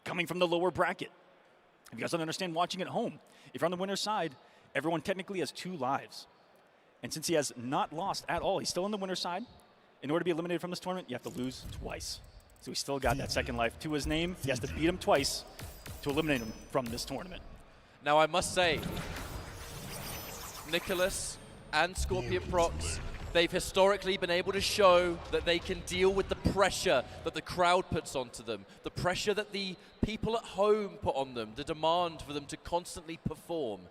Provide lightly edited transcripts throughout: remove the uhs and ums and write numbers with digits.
coming from the lower bracket. If you guys don't understand watching at home, if you're on the winner's side, everyone technically has 2 lives. And since he has not lost at all, he's still on the winner's side. In order to be eliminated from this tournament, you have to lose twice. So he's still got that second life to his name. He has to beat him twice to eliminate him from this tournament. Now I must say, Nicolas and SCORPIONPROCS, they've historically been able to show that they can deal with the pressure that the crowd puts onto them, the pressure that the people at home put on them, the demand for them to constantly perform.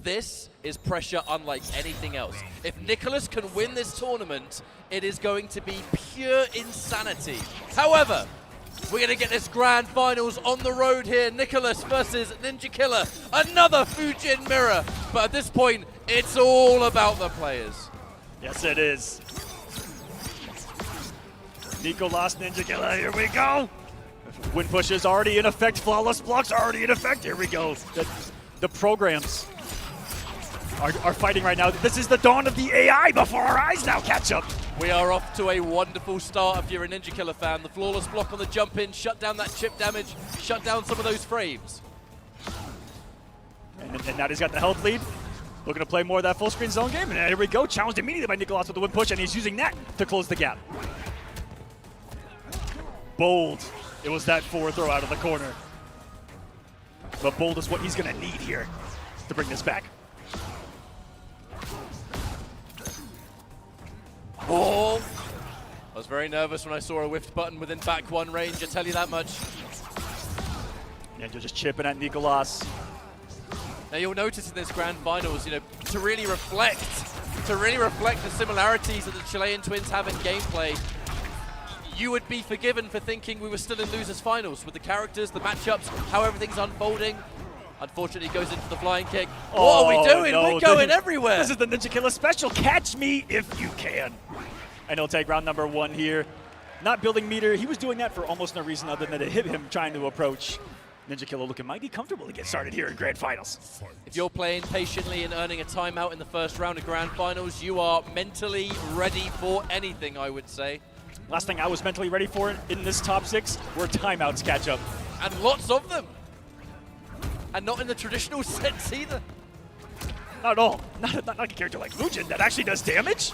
This is pressure unlike anything else. If Nicolas can win this tournament, it is going to be pure insanity. However, we're going to get this grand finals on the road here. Nicolas versus Ninjakilla, another Fujin mirror. But at this point, it's all about the players. Yes, it is. Nicolas, Ninjakilla, here we go. Wind push is already in effect. Flawless blocks already in effect. Here we go. The programs are fighting right now. This is the dawn of the AI before our eyes now catch up. We are off to a wonderful start if you're a Ninjakilla fan. The flawless block on the jump in, shut down that chip damage, shut down some of those frames. And now he's got the health lead. Looking to play more of that full screen zone game. And here we go. Challenged immediately by Nicolas with the wind push, and he's using that to close the gap. Bold. It was that forward throw out of the corner. But bold is what he's going to need here to bring this back. Oh! I was very nervous when I saw a whiffed button within back 1 range, I tell you that much. Ninja just chipping at Nicolas. Now you'll notice in this grand finals, to really reflect the similarities that the Chilean twins have in gameplay, you would be forgiven for thinking we were still in losers finals with the characters, the matchups, how everything's unfolding. Unfortunately, he goes in for the flying kick. Oh, what are we doing? No, we're going everywhere. This is the Ninjakilla special. Catch me if you can. And he'll take round number 1 here. Not building meter. He was doing that for almost no reason other than to hit him trying to approach. Ninjakilla looking mighty comfortable to get started here in Grand Finals. If you're playing patiently and earning a timeout in the first round of Grand Finals, you are mentally ready for anything, I would say. Last thing I was mentally ready for in this top 6 were timeouts catch up. And lots of them. And not in the traditional sense either. Not at all. Not like a character like Fujin that actually does damage.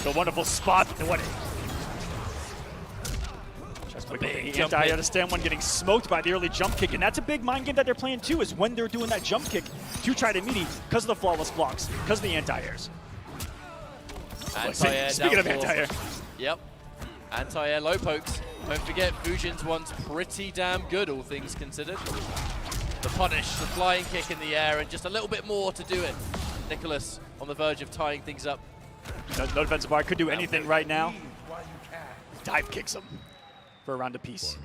The wonderful spot. What? Just quickly, the anti-air to stand one, getting smoked by the early jump kick, and that's a big mind game that they're playing too. Is when they're doing that jump kick to try to meet because of the flawless blocks, because of the anti-airs. Anti-air. Speaking of anti-air. Yep. Anti-air low pokes. Don't forget, Fujin's one's pretty damn good, all things considered. The punish, the flying kick in the air, and just a little bit more to do it. Nicolas on the verge of tying things up. No defensive bar, could do anything right now. Dive kicks him for a round apiece.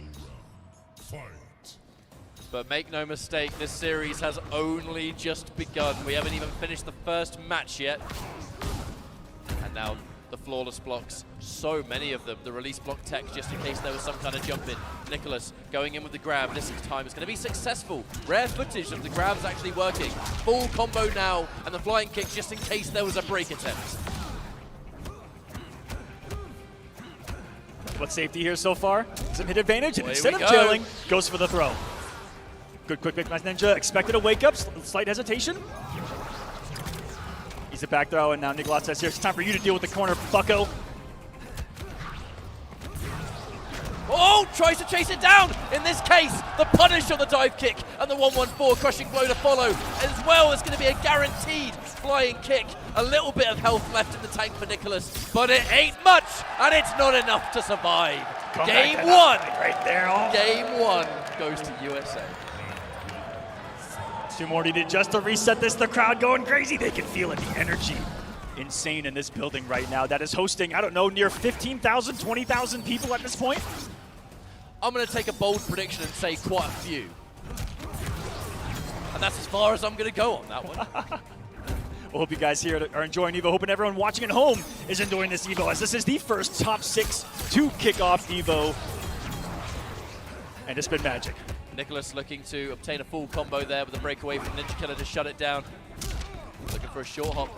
But make no mistake, this series has only just begun. We haven't even finished the first match yet. And now the flawless blocks, so many of them. The release block tech just in case there was some kind of jump in. Nicolas going in with the grab. This time is going to be successful. Rare footage of the grabs actually working. Full combo now, and the flying kick just in case there was a break attempt. What safety here so far? Some hit advantage, and Away instead we of go. jailing, goes for the throw. Good quick pick, nice Ninja. Expected a wake up, slight hesitation. He's a back throw, and now Nicolas says, here, it's time for you to deal with the corner, bucko. Oh, tries to chase it down. In this case, the punish on the dive kick and the 114 crushing blow to follow. As well, it's going to be a guaranteed flying kick. A little bit of health left in the tank for Nicolas, but it ain't much, and it's not enough to survive. Game 1. Right there. Oh. Game 1 goes to USA. 2 more needed just to reset this. The crowd going crazy. They can feel it. The energy insane in this building right now that is hosting, I don't know, near 15,000, 20,000 people at this point. I'm going to take a bold prediction and say quite a few. And that's as far as I'm going to go on that one. Well, hope you guys here are enjoying EVO. Hoping everyone watching at home is enjoying this EVO, as this is the first top 6 to kick off EVO. And it's been magic. Nicolas looking to obtain a full combo there with a breakaway from Ninjakilla to shut it down. Looking for a short hop.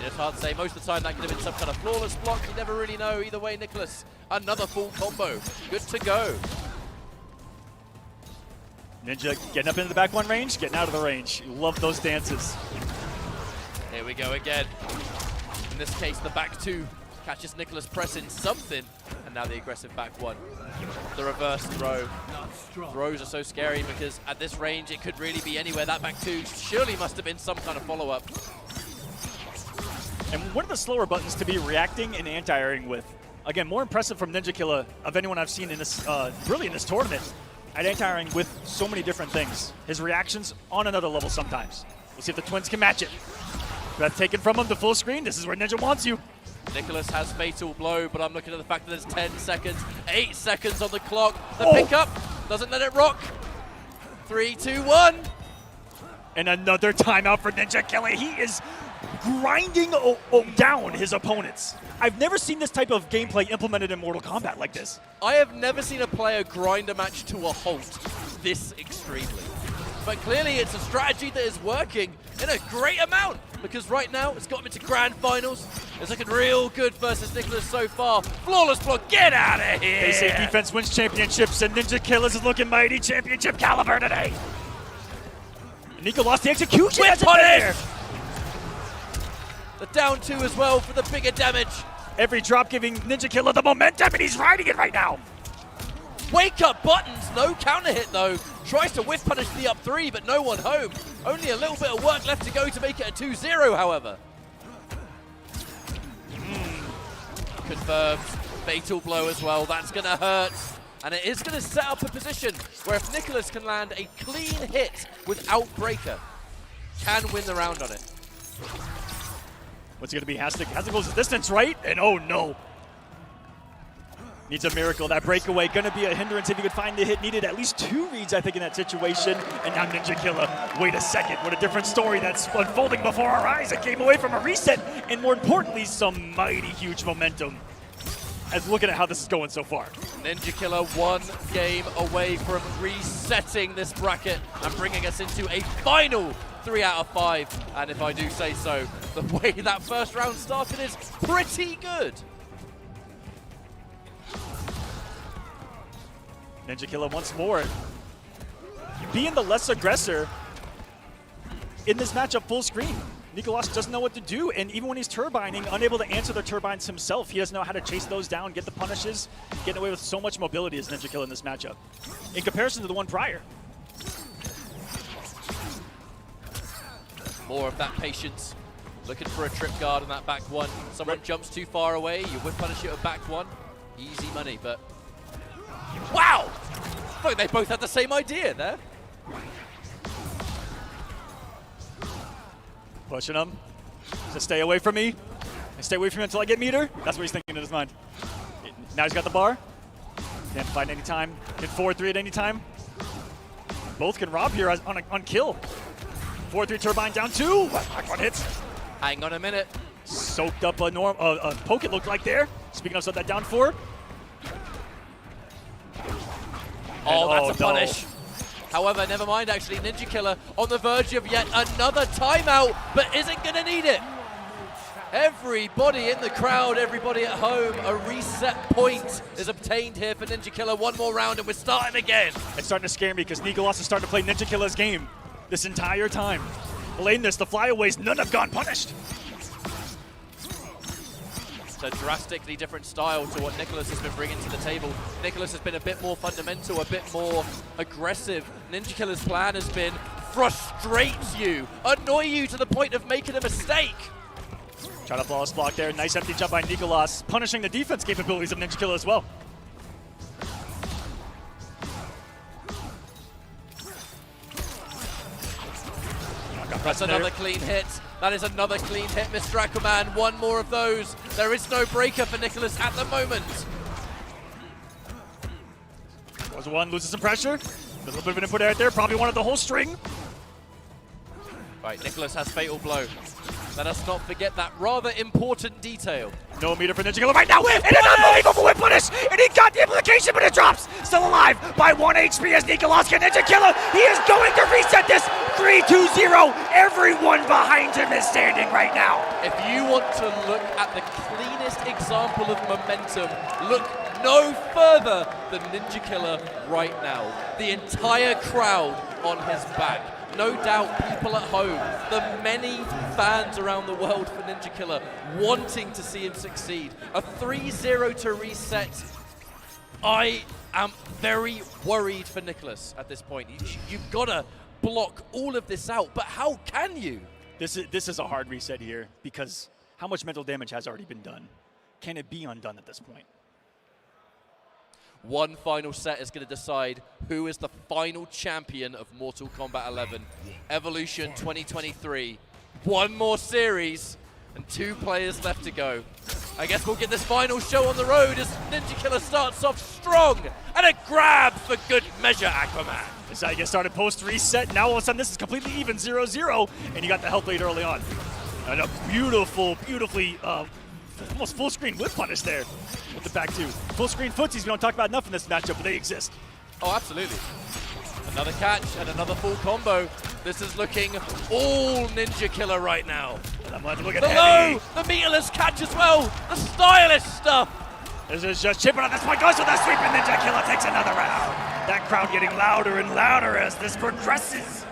It's hard to say. Most of the time that could have been some kind of flawless block. You never really know. Either way, Nicolas, another full combo. Good to go. Ninja getting up into the back one range, getting out of the range. You love those dances. Here we go again. In this case, the back two catches Nicolas pressing something, and now the aggressive back one. The reverse throw. Throws are so scary because at this range, it could really be anywhere. That back two surely must have been some kind of follow-up. And one of the slower buttons to be reacting and anti-airing with. Again, more impressive from Ninjakilla of anyone I've seen in this, really in this tournament, at anti-airing with so many different things. His reactions on another level sometimes. We'll see if the twins can match it. Breath taken from him to full screen. This is where Ninja wants you. Nicolas has fatal blow, but I'm looking at the fact that there's 10 seconds, 8 seconds on the clock. The pickup doesn't let it rock. 3, 2, 1. And another timeout for Ninjakilla. He is grinding down his opponents. I've never seen this type of gameplay implemented in Mortal Kombat like this. I have never seen a player grind a match to a halt this extremely. But clearly it's a strategy that is working in a great amount, because right now it's got him into grand finals. It's looking real good versus Nicolas so far. Flawless block, get out of here! They say defense wins championships, and Ninjakilla is looking mighty championship caliber today. Nico lost the execution. Whip punish! The down two as well for the bigger damage. Every drop giving Ninjakilla the momentum, and he's riding it right now. Wake up buttons, no counter hit though. Tries to whiff punish the up three, but no one home. Only a little bit of work left to go to make it a 2-0, however. Confirmed. Fatal blow as well. That's going to hurt. And it is going to set up a position where if Nicolas can land a clean hit without breaker, can win the round on it. What's it going to be? Has to close the distance, right? And oh no. Needs a miracle. That breakaway going to be a hindrance if he could find the hit. Needed at least 2 reads, I think, in that situation. And now Ninjakilla, wait a second. What a different story that's unfolding before our eyes. It came away from a reset, and more importantly, some mighty huge momentum. As looking at how this is going so far. Ninjakilla 1 game away from resetting this bracket and bringing us into a final 3 out of 5. And if I do say so, the way that first round started is pretty good. Ninjakilla once more being the less aggressor in this matchup full screen. Nicolas doesn't know what to do, and even when he's turbining, unable to answer the turbines himself, he doesn't know how to chase those down, get the punishes, getting away with so much mobility as Ninjakilla in this matchup, in comparison to the one prior. More of that patience. Looking for a trip guard on that back one. Someone jumps too far away, you whip punish it with back one. Easy money, but... Wow! I think they both had the same idea there. Pushing him to stay away from me. And stay away from him until I get meter. That's what he's thinking in his mind. Now he's got the bar. Can't fight any time. Can 4-3 at any time. Both can rob here on kill. 4-3 turbine down 2. Back one hits. Hang on a minute. Soaked up a poke, it looked like there. Speaking of, so that down 4. Oh, that's a punish. However, never mind, actually. Ninjakilla on the verge of yet another timeout, but isn't going to need it. Everybody in the crowd, everybody at home, a reset point is obtained here for Ninjakilla. One more round and we're starting again. It's starting to scare me because Nicolas is starting to play Ninjakilla's game this entire time. Delaying this, the flyaways, none have gone punished. A drastically different style to what Nicolas has been bringing to the table. Nicolas has been a bit more fundamental, a bit more aggressive. Ninjakilla's plan has been frustrate you, annoy you to the point of making a mistake. Try to flawless block there. Nice empty jump by Nicolas, punishing the defense capabilities of Ninjakilla as well. That's another clean hit. That is another clean hit, Mr. Aquaman. One more of those. There is no breaker for Nicolas at the moment. Was one, loses some pressure. A little bit of an input out there. Probably wanted the whole string. Right, Nicolas has fatal blow. Let us not forget that rather important detail. No meter for Ninjakilla right now. And an unbelievable whip punish. And he got the implication, but it drops. Still alive by 1 HP as Nicolas can Ninjakilla. He is going to reset this 3-2-0. Everyone behind him is standing right now. If you want to look at the cleanest example of momentum, look no further than Ninjakilla right now. The entire crowd on his back. No doubt people at home, the many fans around the world for Ninjakilla wanting to see him succeed. A 3-0 to reset. I am very worried for Nicolas at this point. You've got to block all of this out, but how can you? This is a hard reset here because how much mental damage has already been done? Can it be undone at this point? One final set is going to decide who is the final champion of Mortal Kombat 11. Evolution 2023. One more series and 2 players left to go. I guess we'll get this final show on the road as Ninjakilla starts off strong and a grab for good measure, Aquaman. This is how you get started post-reset. Now all of a sudden this is completely even 0-0 and you got the health lead early on. And a beautifully almost full screen whip punish there with the back two. Full screen footsies we don't talk about enough in this matchup, but they exist. Oh, absolutely. Another catch and another full combo. This is looking all Ninjakilla right now. And I'm going to look at the heavy. low, the meterless catch as well, the stylish stuff. This is just chipping at this point, goes with the sweep, and Ninjakilla takes another round. That crowd getting louder and louder as this progresses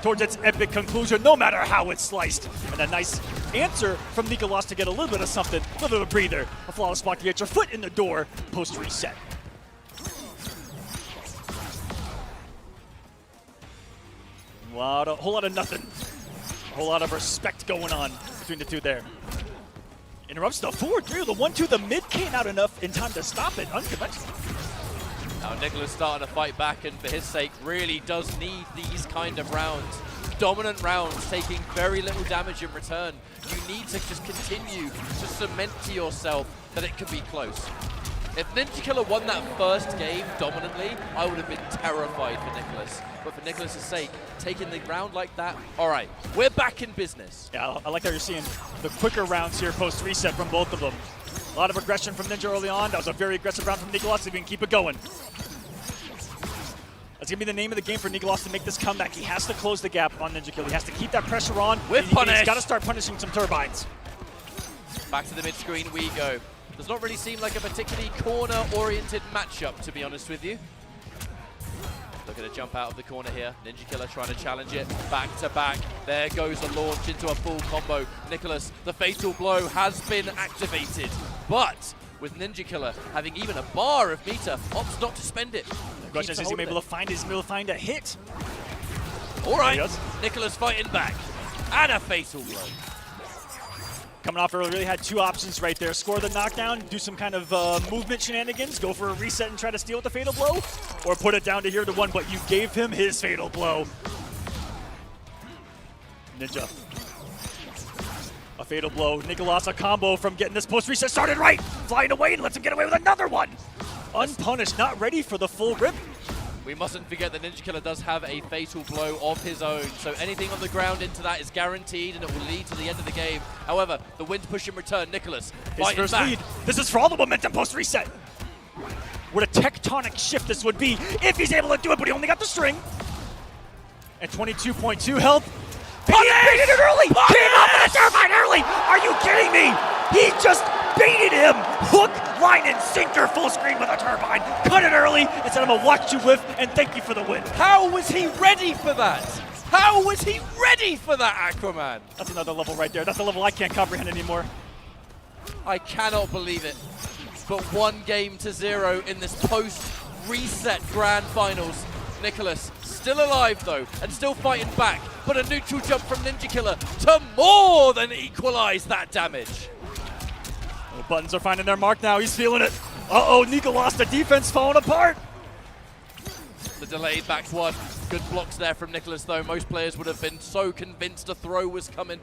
towards its epic conclusion, no matter how it's sliced. And a nice answer from Nicolas to get a little bit of something, a little bit of a breather. A flawless block to get your foot in the door post-reset. A whole lot of nothing. A whole lot of respect going on between the two there. Interrupts the forward through the 1-2. The mid came out enough in time to stop it. Unconventional. Now Nicolas starting to fight back, and for his sake really does need these kind of rounds. Dominant rounds, taking very little damage in return. You need to just continue to cement to yourself that it could be close. If Ninjakilla won that first game dominantly, I would have been terrified for Nicolas. But for Nicolas' sake, taking the round like that, all right, we're back in business. Yeah, I like how you're seeing the quicker rounds here post-reset from both of them. A lot of aggression from Ninja early on. That was a very aggressive round from Nicolas, if we can keep it going. That's going to be the name of the game for Nicolas to make this comeback. He has to close the gap on Ninjakilla. He has to keep that pressure on. With punish. He's got to start punishing some turbines. Back to the mid-screen we go. Does not really seem like a particularly corner-oriented matchup, to be honest with you. Look at a jump out of the corner here. Ninjakilla trying to challenge it. Back to back. There goes the launch into a full combo. Nicolas, the fatal blow has been activated. But with Ninjakilla having even a bar of meter, opts not to spend it. The question is he able to find a hit? All right, Nicolas fighting back. And a fatal blow. Coming off early, really had 2 options right there. Score the knockdown, do some kind of movement shenanigans, go for a reset and try to steal with the fatal blow, or put it down to here to 1, but you gave him his fatal blow. Ninja. A fatal blow. Nicolas, a combo from getting this post-reset started right. Flying away and lets him get away with another one. Unpunished, not ready for the full rip. We mustn't forget that Ninjakilla does have a fatal blow of his own, so anything on the ground into that is guaranteed and it will lead to the end of the game. However, the wind push in return, Nicolas fighting his first back. lead. This is for all the momentum post-reset. What a tectonic shift this would be if he's able to do it, but he only got the string. And 22.2 health. Baited it early! Punish! Came up with a turbine early! Are you kidding me? He just baited him! Hook, line, and sinker full screen with a turbine. Cut it early and said, I'm gonna watch you whiff and thank you for the win. How was he ready for that? How was he ready for that, Aquaman? That's another level right there. That's a level I can't comprehend anymore. I cannot believe it. But 1-0 in this post-reset grand finals. Nicolas still alive though, and still fighting back, but a neutral jump from Ninjakilla to more than equalize that damage. The buttons are finding their mark now, he's feeling it. Uh-oh, Nicolas, the defense falling apart. The delayed back 1. Good blocks there from Nicolas though. Most players would have been so convinced a throw was coming.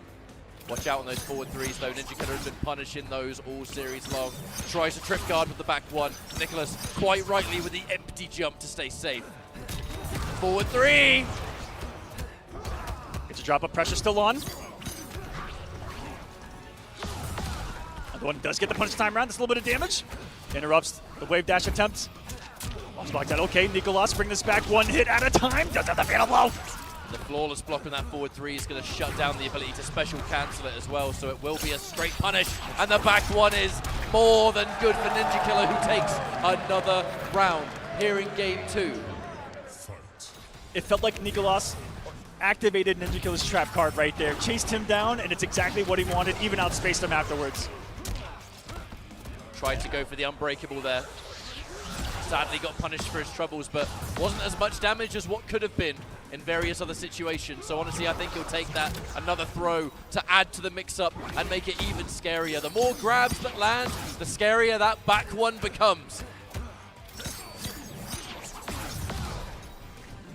Watch out on those forward 3s though. Ninjakilla has been punishing those all series long. Tries to trip guard with the back 1. Nicolas quite rightly with the empty jump to stay safe. Forward 3. Gets a drop of pressure still on. Another one does get the punch time around. That's a little bit of damage. Interrupts the wave dash attempt. Lost block that. Okay, Nicolas bring this back 1 hit at a time. Does have the fatal blow. The flawless block on that forward 3 is going to shut down the ability to special cancel it as well, so it will be a straight punish. And the back 1 is more than good for Ninjakilla, who takes another round here in game 2. It felt like Nicolas activated Ninjakilla's trap card right there, chased him down, and it's exactly what he wanted, even outspaced him afterwards. Tried to go for the unbreakable there. Sadly got punished for his troubles, but wasn't as much damage as what could have been in various other situations. So honestly, I think he'll take that, another throw, to add to the mix-up and make it even scarier. The more grabs that land, the scarier that back one becomes.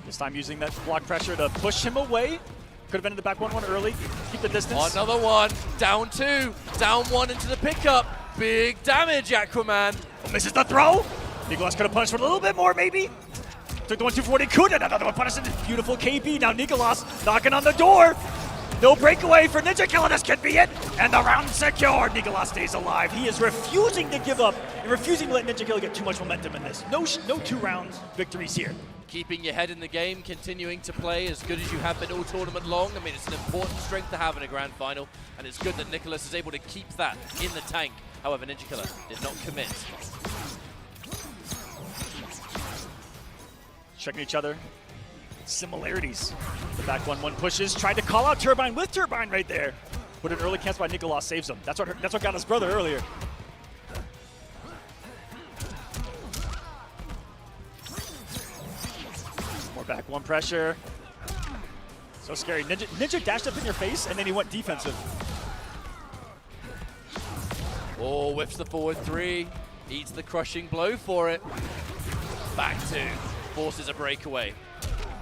This time using that block pressure to push him away. Could have ended the back 1-1 early, keep the distance. Another one, down 2, down 1 into the pickup. Big damage, Aquaman. Misses the throw. Nicolas could have punished for a little bit more, maybe. Took the 1-2 for what he could, and another one punished in beautiful KP. Now Nicolas knocking on the door. No breakaway for Ninjakilla, this could be it. And the round secured. Nicolas stays alive. He is refusing to give up and refusing to let Ninjakilla get too much momentum in this. No 2 rounds victories here. Keeping your head in the game, continuing to play as good as you have been all tournament long. I mean, it's an important strength to have in a grand final, and it's good that Nicolas is able to keep that in the tank. However, Ninjakilla did not commit. Checking each other. Similarities. The back 1-1 pushes, tried to call out Turbine with Turbine right there. But an early cancel by Nicolas saves him. That's what got his brother earlier. More back 1 pressure. So scary. Ninja dashed up in your face and then he went defensive. Oh, whips the forward 3. Eats the crushing blow for it. Back 2. Forces a breakaway.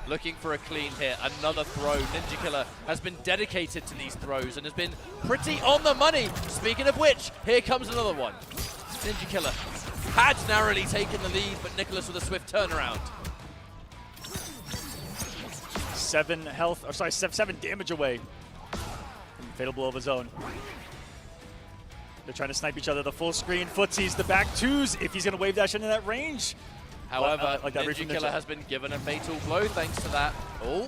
Looking for a clean hit. Another throw. Ninjakilla has been dedicated to these throws and has been pretty on the money. Speaking of which, here comes another one. Ninjakilla had narrowly taken the lead, but Nicolas with a swift turnaround. 7 health, or sorry, 7 damage away from fatal blow of his own. They're trying to snipe each other. The full screen footsies, the back 2s, if he's going to wave dash into that range. However, like that Ninjakilla has been given a fatal blow thanks to that. Oh.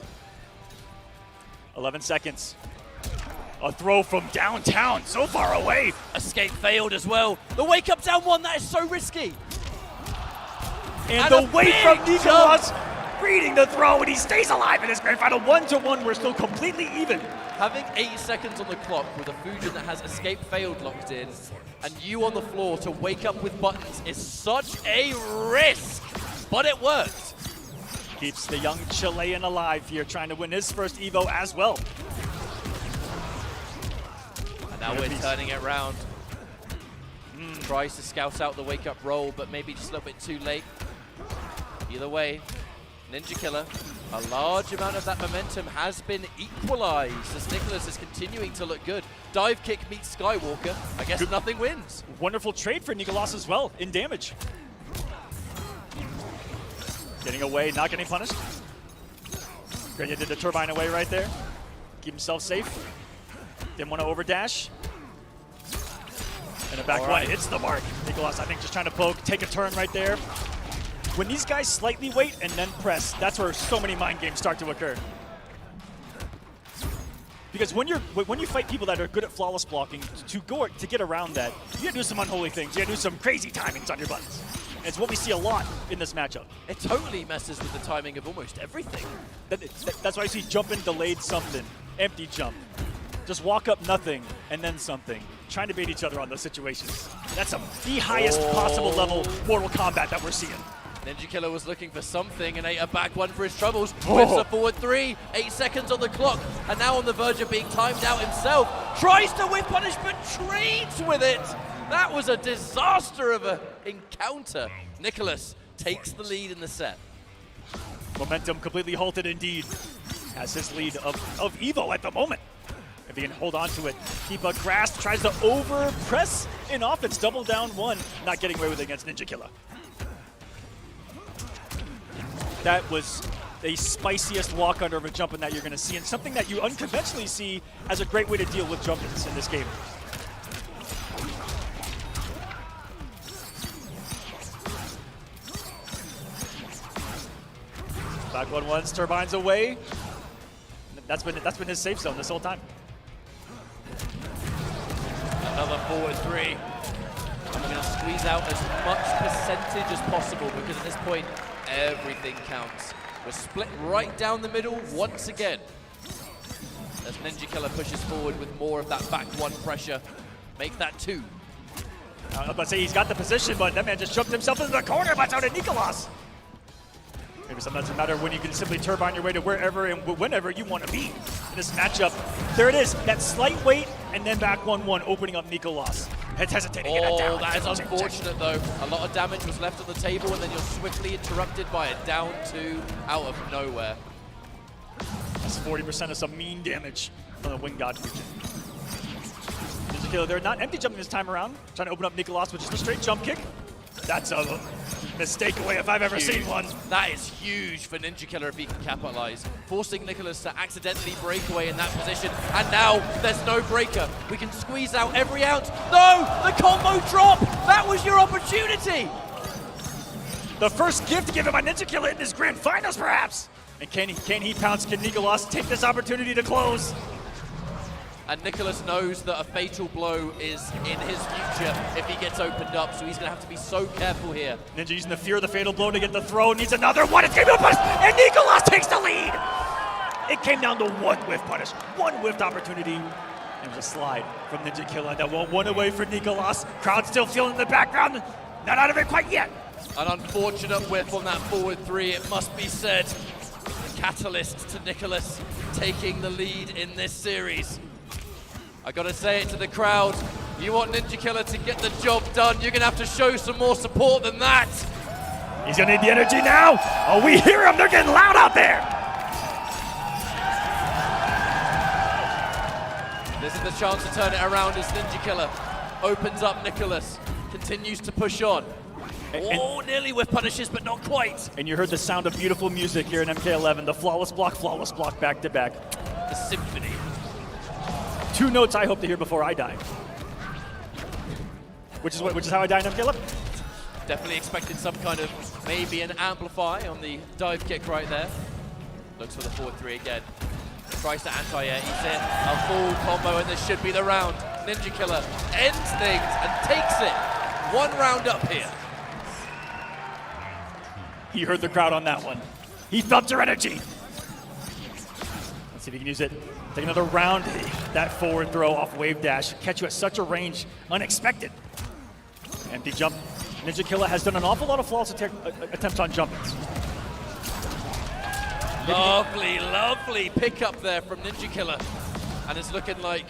11 seconds. A throw from downtown, so far away. Escape failed as well. The wake up down 1, that is so risky. And the wait from Nicolas, reading the throw, and he stays alive in his grand final. 1-1, we're still completely even. Having 8 seconds on the clock with a Fujin that has escape failed locked in, and you on the floor to wake up with buttons is such a risk, but it worked. Keeps the young Chilean alive here, trying to win his first EVO as well. And now we're turning it around. Tries to scout out the wake up roll, but maybe just a little bit too late. Either way, Ninjakilla, a large amount of that momentum has been equalized as Nicolas is continuing to look good. Dive kick meets Skywalker. I guess nothing wins. Wonderful trade for Nicolas as well in damage. Getting away, not getting punished. Grenia did the turbine away right there. Keep himself safe. Didn't want to overdash. And a back one hits the mark. Nicolas, I think, just trying to poke, take a turn right there. When these guys slightly wait and then press, that's where so many mind games start to occur. Because when you fight people that are good at flawless blocking, to get around that, you gotta do some unholy things. You gotta do some crazy timings on your buttons. And it's what we see a lot in this matchup. It totally messes with the timing of almost everything. That's why I see jump in delayed something, empty jump. Just walk up nothing and then something. Trying to bait each other on those situations. That's the highest possible level Mortal Kombat that we're seeing. Ninjakilla was looking for something and ate a back 1 for his troubles. Whips a forward 3, 8 seconds on the clock, and now on the verge of being timed out himself. Tries to whip punish, but trades with it. That was a disaster of an encounter. Nicolas takes the lead in the set. Momentum completely halted indeed. Has his lead of EVO at the moment. If he can hold on to it, keep a grasp, tries to over press in offense, double down 1, not getting away with it against Ninjakilla. That was the spiciest walk under of a jump in that you're going to see, and something that you unconventionally see as a great way to deal with jump-ins in this game. Back 1-1s, turbines away. That's been his safe zone this whole time. Another forward 3. We're going to squeeze out as much percentage as possible because at this point, everything counts. We're split right down the middle once again. As Ninjakilla pushes forward with more of that back one pressure. Make that 2. I was about to say he's got the position, but that man just jumped himself into the corner by out of Nicolas. Maybe sometimes it doesn't matter when you can simply turbine your way to wherever and whenever you want to be. In this matchup, there it is, that slight weight, and then back 1-1, opening up Nicolas. It's hesitating to get it down. That is unfortunate though. A lot of damage was left on the table, and then you're swiftly interrupted by a down 2 out of nowhere. That's 40% of some mean damage from the Wing God Fujin. Ninjakilla, they're not empty jumping this time around. Trying to open up Nicolas with just a straight jump kick. That's a mistake away if I've ever seen one. That is huge for Ninjakilla if he can capitalize. Forcing Nicolas to accidentally break away in that position. And now there's no breaker. We can squeeze out every ounce. No, the combo drop. That was your opportunity. The first gift given by Ninjakilla in this grand finals, perhaps. And can he pounce? Can Nicolas take this opportunity to close? And Nicolas knows that a fatal blow is in his future if he gets opened up, so he's going to have to be so careful here. Ninja using the fear of the fatal blow to get the throw, needs another one, it's game to punish, and Nicolas takes the lead! It came down to one whiff punish, one whiffed opportunity. It was a slide from Ninjakilla that won't one away for Nicolas. Crowd still feeling in the background, not out of it quite yet. An unfortunate whiff on that forward 3, it must be said. Catalyst to Nicolas taking the lead in this series. I gotta say it to the crowd, you want Ninjakilla to get the job done, you're gonna have to show some more support than that. He's gonna need the energy now. Oh, we hear him, they're getting loud out there. This is the chance to turn it around as Ninjakilla opens up Nicolas, continues to push on. Nearly with punishes, but not quite. And you heard the sound of beautiful music here in MK11, the flawless block back to back. The symphony. 2 notes I hope to hear before I die. Which is how I die in MK11. Definitely expected some kind of, maybe an amplify on the dive kick right there. Looks for the forward 3 again. Tries to anti-air, he's in a full combo, and this should be the round. Ninjakilla ends things and takes it. 1 round up here. He heard the crowd on that one. He felt your energy. Let's see if he can use it. Take another round. That forward throw off wave dash. Catch you at such a range. Unexpected. Empty jump. Ninjakilla has done an awful lot of flawless attempts on jumpings. Lovely, lovely pickup there from Ninjakilla. And it's looking like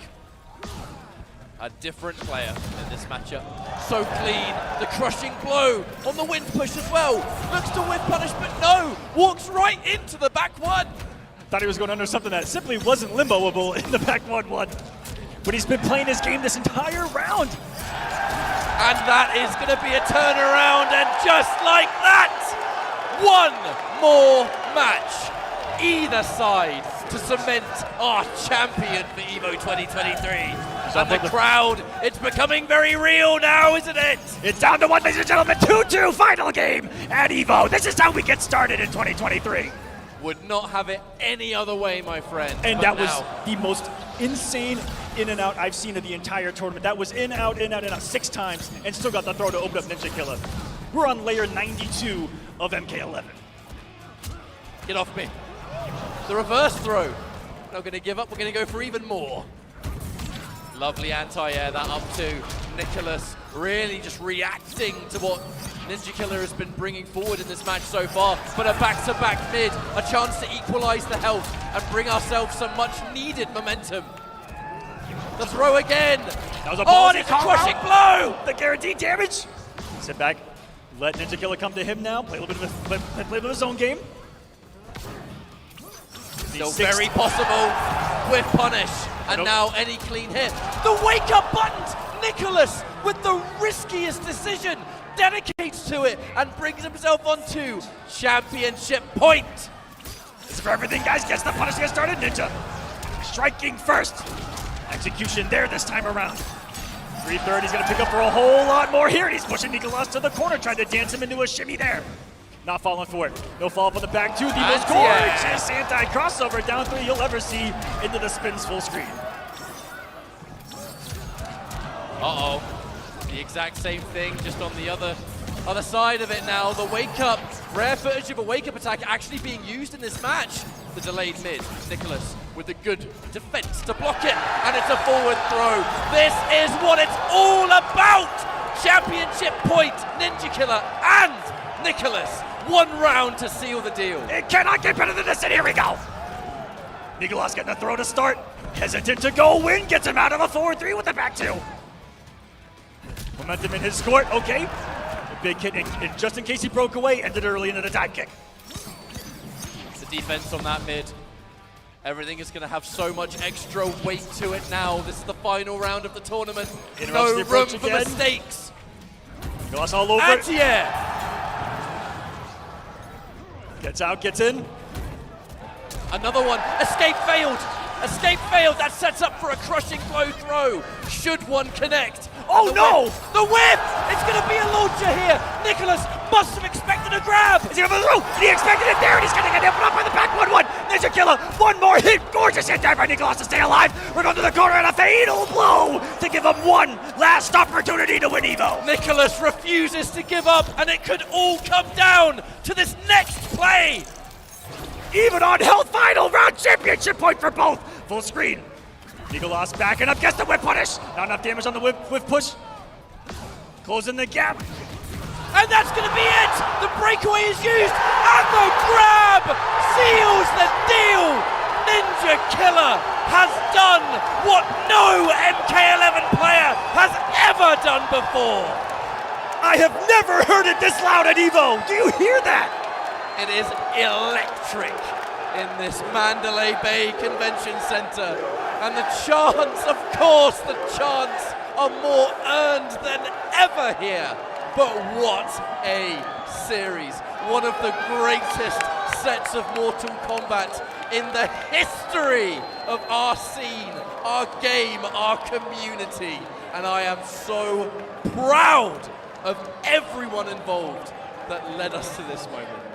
a different player in this matchup. So clean, the crushing blow on the wind push as well. Looks to win punish, but no, walks right into the back 1. Thought he was going under something that simply wasn't limboable in the back 1-1. But he's been playing his game this entire round. And that is going to be a turnaround, and just like that, 1 more match. Either side to cement our champion for EVO 2023. And the crowd, it's becoming very real now, isn't it? It's down to 1, ladies and gentlemen, 2-2 final game at EVO. This is how we get started in 2023. Would not have it any other way, my friend. And that was the most insane in and out I've seen of the entire tournament. That was in, out, 6 times, and still got the throw to open up Ninjakilla. We're on layer 92 of MK11. Get off me. The reverse throw. We're not going to give up, we're going to go for even more. Lovely anti-air, that up to Nicolas, really just reacting to what Ninjakilla has been bringing forward in this match so far, but a back-to-back mid, a chance to equalize the health and bring ourselves some much-needed momentum. The throw again. That was a and it's a crushing blow. The guaranteed damage. Sit back, let Ninjakilla come to him now, play a little bit of his own game. Still very possible with punish, and now any clean hit. The wake-up buttons, Nicolas with the riskiest decision, dedicates to it and brings himself onto championship point. This is for everything, guys. Gets the punish, gets started. Ninja striking first. Execution there this time around. 330, he's gonna pick up for a whole lot more here, and he's pushing Nicolas to the corner, trying to dance him into a shimmy there. Not falling for it. No follow-up on the back two. The most gorgeous anti-crossover down 3 you'll ever see into the spins full screen. Uh-oh. The exact same thing, just on the other side of it now. The wake-up, rare footage of a wake-up attack actually being used in this match. The delayed mid, Nicolas with the good defense to block it, and it's a forward throw. This is what it's all about! Championship point, Ninjakilla and Nicolas. 1 round to seal the deal. It cannot get better than this, and here we go. Nicolas getting a throw to start. Hesitant to go win, gets him out of a 4-3 with the back 2. Momentum in his court, okay. A big hit, and just in case he broke away, ended early into the time kick. The defense on that mid. Everything is going to have so much extra weight to it now. This is the final round of the tournament. Interrupts No the room approach for again. mistakes. Nicolas all over. Anti-air. Gets out, gets in. Another one. Escape failed. Escape failed. That sets up for a crushing blow throw. Should one connect? Oh no! The whip! It's going to be a launcher here. Nicolas must have expected a grab. Is he going to throw? He expected it there, and he's going to get hit up by the back 1-1. Ninjakilla, one more hit. Gorgeous hit there by Nicolas to stay alive. We're going to the corner and a fatal blow to give him one last opportunity to win EVO. Nicolas refuses to give up, and it could all come down to this next play. Even on health, final round championship point for both. Full screen. Nicolas backing up, gets the whip punish. Not enough damage on the whip push. Closing the gap. And that's going to be it! The breakaway is used, and the grab seals the deal! Ninjakilla has done what no MK11 player has ever done before! I have never heard it this loud at EVO! Do you hear that? It is electric in this Mandalay Bay Convention Center. And the chants, of course, the chants are more earned than ever here. But what a series. One of the greatest sets of Mortal Kombat in the history of our scene, our game, our community. And I am so proud of everyone involved that led us to this moment.